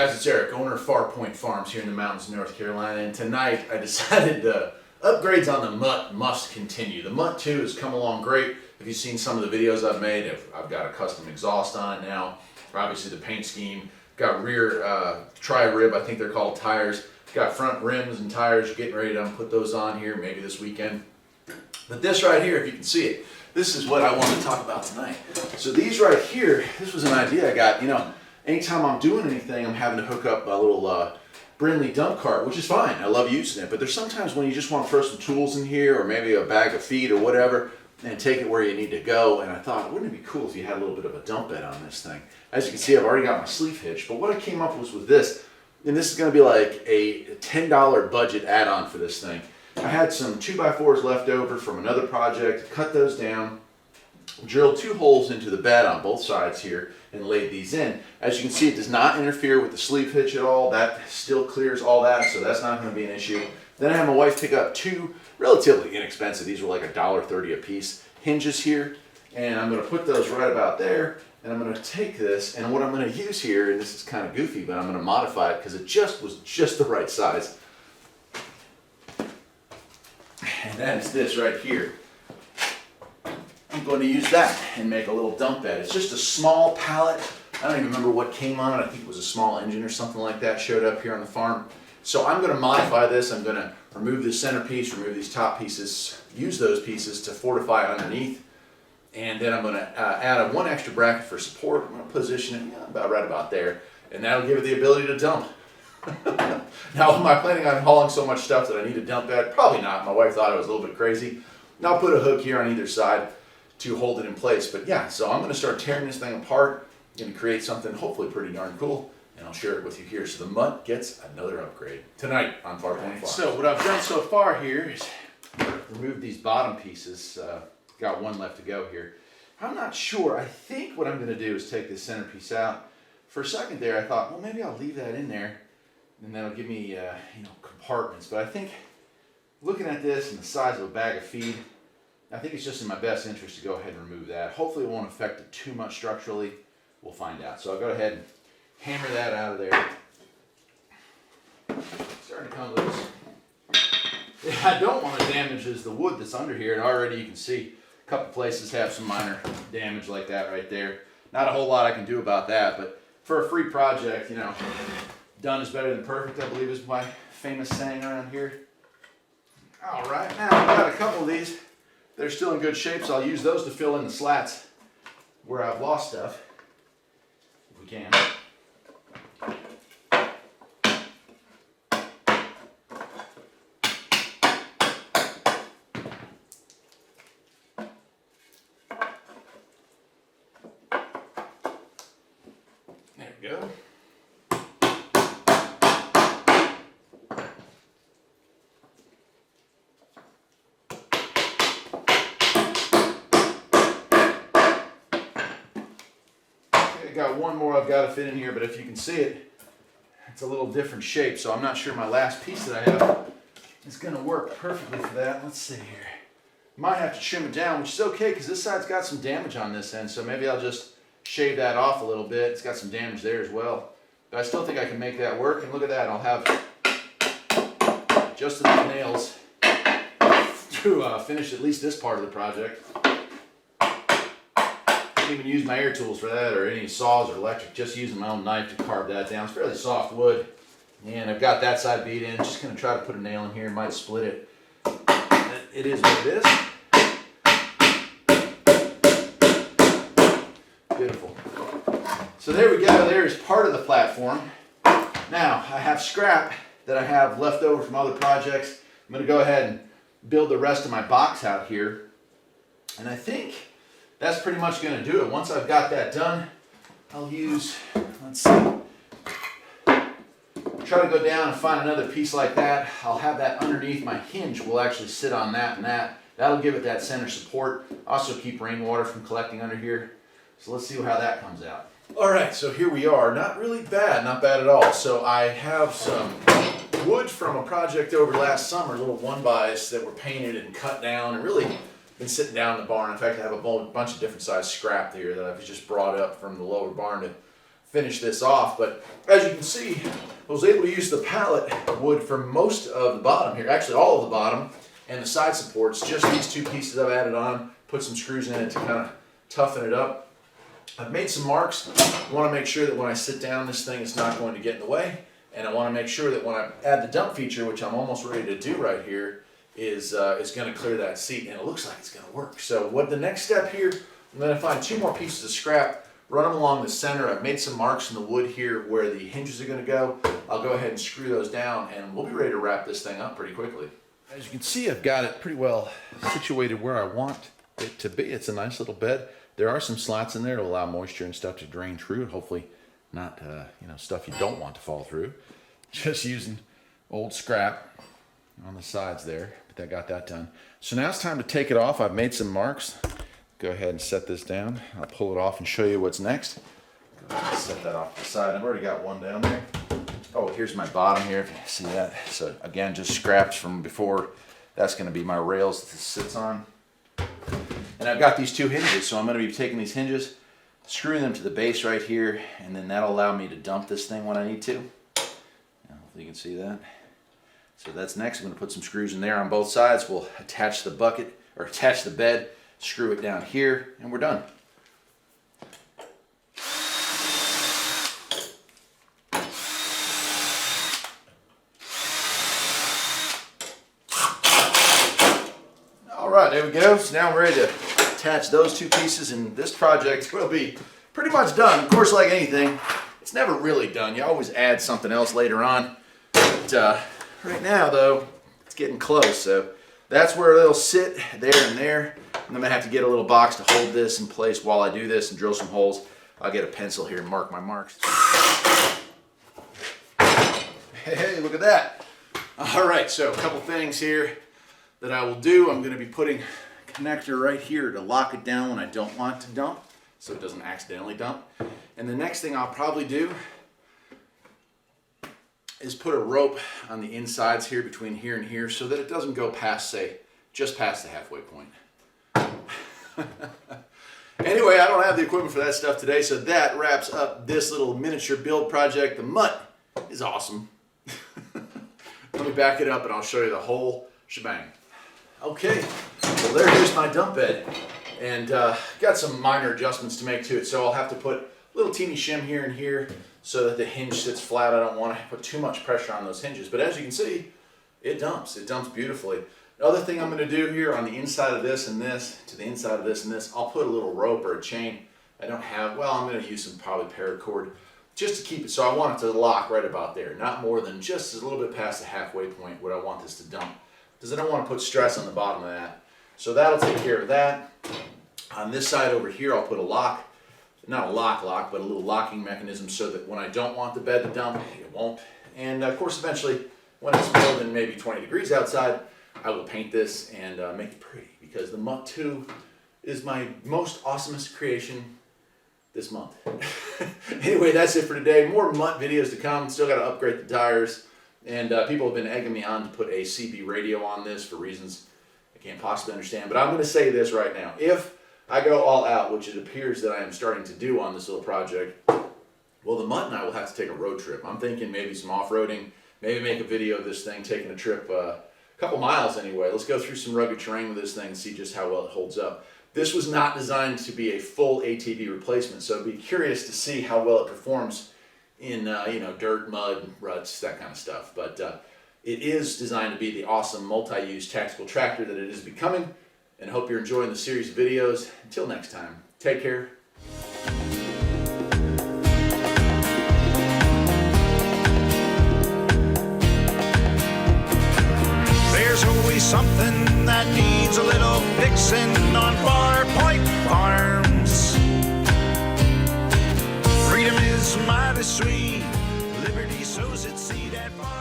guys, it's Eric, owner of Far Point Farms here in the mountains of North Carolina, and tonight I decided the upgrades on the Mutt must continue. The Mutt 2 has come along great. If you've seen some of the videos I've made, I've got a custom exhaust on it now. Obviously the paint scheme, got rear tri-rib, I think they're called, tires. Got front rims and tires, getting ready to put those on here maybe this weekend. But this right here, if you can see it, this is what I want to talk about tonight. So these right here, this was an idea I got, you know, anytime I'm doing anything, I'm having to hook up a little Brindley dump cart, which is fine. I love using it. But there's sometimes when you just want to throw some tools in here or maybe a bag of feed or whatever and take it where you need to go. And I thought, wouldn't it be cool if you had a little bit of a dump bed on this thing? As you can see, I've already got my sleeve hitch. But what I came up with this, and this is going to be like a $10 budget add-on for this thing. I had some 2x4s left over from another project, cut those down, drilled 2 holes into the bed on both sides here, and laid these in. As you can see, it does not interfere with the sleeve hitch at all. That still clears all that, so that's not going to be an issue. Then I had my wife pick up 2 relatively inexpensive, these were like $1.30 a piece, hinges here, and I'm going to put those right about there, and I'm going to take this, and what I'm going to use here, and this is kind of goofy, but I'm going to modify it because it was just the right size. And that is this right here. I'm going to use that and make a little dump bed. It's just a small pallet. I don't even remember what came on it. I think it was a small engine or something like that showed up here on the farm. So I'm going to modify this. I'm going to remove this centerpiece, remove these top pieces, use those pieces to fortify underneath. And then I'm going to add 1 extra bracket for support. I'm going to position it about right about there. And that'll give it the ability to dump. Now, am I planning on hauling so much stuff that I need a dump bed? Probably not. My wife thought I was a little bit crazy. And I'll put a hook here on either side to hold it in place. But yeah, so I'm going to start tearing this thing apart. I'm going to create something hopefully pretty darn cool, and I'll share it with you here. So the Mutt gets another upgrade tonight on Far Point Farms. So what I've done so far here is remove these bottom pieces. Got 1 left to go here. I'm not sure. I think what I'm going to do is take this centerpiece out. For a second there, I thought, well, maybe I'll leave that in there, and that'll give me you know, compartments. But I think looking at this and the size of a bag of feed, I think it's just in my best interest to go ahead and remove that. Hopefully it won't affect it too much structurally. We'll find out. So I'll go ahead and hammer that out of there. Starting to come loose. I don't want to damage is the wood that's under here, and already you can see a couple places have some minor damage like that right there. Not a whole lot I can do about that, but for a free project, you know, done is better than perfect, I believe is my famous saying around here. All right, now I've got a couple of these. They're still in good shape, so I'll use those to fill in the slats where I've lost stuff, if we can. There we go. Got 1 more I've got to fit in here, but if you can see it, it's a little different shape, so I'm not sure my last piece that I have is going to work perfectly for that. Let's see here. Might have to trim it down, which is okay because this side's got some damage on this end, so maybe I'll just shave that off a little bit. It's got some damage there as well, but I still think I can make that work. And look at that, I'll have just enough nails to finish at least this part of the project. I didn't even use my air tools for that or any saws or electric, just using my own knife to carve that down. It's fairly soft wood, and I've got that side beat in. Just going to try to put a nail in here, might split it. It is what it is. Beautiful. So there we go, there's part of the platform. Now I have scrap that I have left over from other projects. I'm going to go ahead and build the rest of my box out here, and I think that's pretty much going to do it. Once I've got that done, I'll use, let's see, try to go down and find another piece like that. I'll have that underneath my hinge. Will actually sit on that and that. That'll give it that center support. Also keep rainwater from collecting under here. So let's see how that comes out. All right, so here we are. Not really bad, not bad at all. So I have some wood from a project over last summer, little 1x that were painted and cut down and really been sitting down in the barn. In fact, I have a bunch of different size scrap here that I've just brought up from the lower barn to finish this off. But as you can see, I was able to use the pallet wood for most of the bottom here, actually all of the bottom and the side supports. Just these two pieces I've added on, put some screws in it to kind of toughen it up. I've made some marks. I want to make sure that when I sit down, this thing is not going to get in the way. And I want to make sure that when I add the dump feature, which I'm almost ready to do right here, is going to clear that seat, and it looks like it's going to work. So what the next step here, I'm going to find 2 more pieces of scrap, run them along the center. I've made some marks in the wood here where the hinges are going to go. I'll go ahead and screw those down, and we'll be ready to wrap this thing up pretty quickly. As you can see, I've got it pretty well situated where I want it to be. It's a nice little bed. There are some slats in there to allow moisture and stuff to drain through. Hopefully not stuff you don't want to fall through. Just using old scrap on the sides there, but I got that done. So now it's time to take it off. I've made some marks. Go ahead and set this down. I'll pull it off and show you what's next. Go ahead and set that off to the side. I've already got one down there. Oh, here's my bottom here, if you see that. So again, just scraps from before. That's going to be my rails that this sits on. And I've got these 2 hinges, so I'm going to be taking these hinges, screwing them to the base right here, and then that'll allow me to dump this thing when I need to. Hopefully you can see that. So that's next. I'm going to put some screws in there on both sides. We'll attach the bucket, or attach the bed, screw it down here, and we're done. All right, there we go. So now I'm ready to attach those 2 pieces, and this project will be pretty much done. Of course, like anything, it's never really done. You always add something else later on. But right now, though, it's getting close. So that's where it'll sit, there and there. And I'm going to have to get a little box to hold this in place while I do this and drill some holes. I'll get a pencil here and mark my marks. Hey, look at that. All right, so a couple things here that I will do. I'm going to be putting a connector right here to lock it down when I don't want to dump, so it doesn't accidentally dump. And the next thing I'll probably do is put a rope on the insides here between here and here so that it doesn't go past, say, just past the halfway point. Anyway, I don't have the equipment for that stuff today, so that wraps up this little miniature build project. The mutt is awesome. Let me back it up and I'll show you the whole shebang. Okay, well there's my dump bed, and got some minor adjustments to make to it. So I'll have to put a little teeny shim here and here so that the hinge sits flat. I don't want to put too much pressure on those hinges, but as you can see, it dumps. It dumps beautifully. The other thing I'm going to do here on the inside of this and this, to the inside of this and this, I'll put a little rope or a chain. I don't have, well, I'm going to use some probably paracord just to keep it, so I want it to lock right about there, not more than just a little bit past the halfway point where I want this to dump, because I don't want to put stress on the bottom of that. So that'll take care of that. On this side over here, I'll put a lock, not a lock, but a little locking mechanism so that when I don't want the bed to dump, it won't. And of course, eventually, when it's more than maybe 20 degrees outside, I will paint this and make it pretty, because the Mutt 2 is my most awesomest creation this month. Anyway, that's it for today. More Mutt videos to come. Still got to upgrade the tires. And people have been egging me on to put a CB radio on this for reasons I can't possibly understand. But I'm going to say this right now. If I go all out, which it appears that I am starting to do on this little project, well, the Mutt and I will have to take a road trip. I'm thinking maybe some off-roading, maybe make a video of this thing taking a trip, a couple miles anyway. Let's go through some rugged terrain with this thing and see just how well it holds up. This was not designed to be a full ATV replacement, so I'd be curious to see how well it performs in dirt, mud, ruts, that kind of stuff. But it is designed to be the awesome multi-use tactical tractor that it is becoming, and I hope you're enjoying the series of videos. Until next time, take care. There's always something that needs a little fixing on Far Point Farms. Freedom is mighty sweet. Liberty sows its seed at Far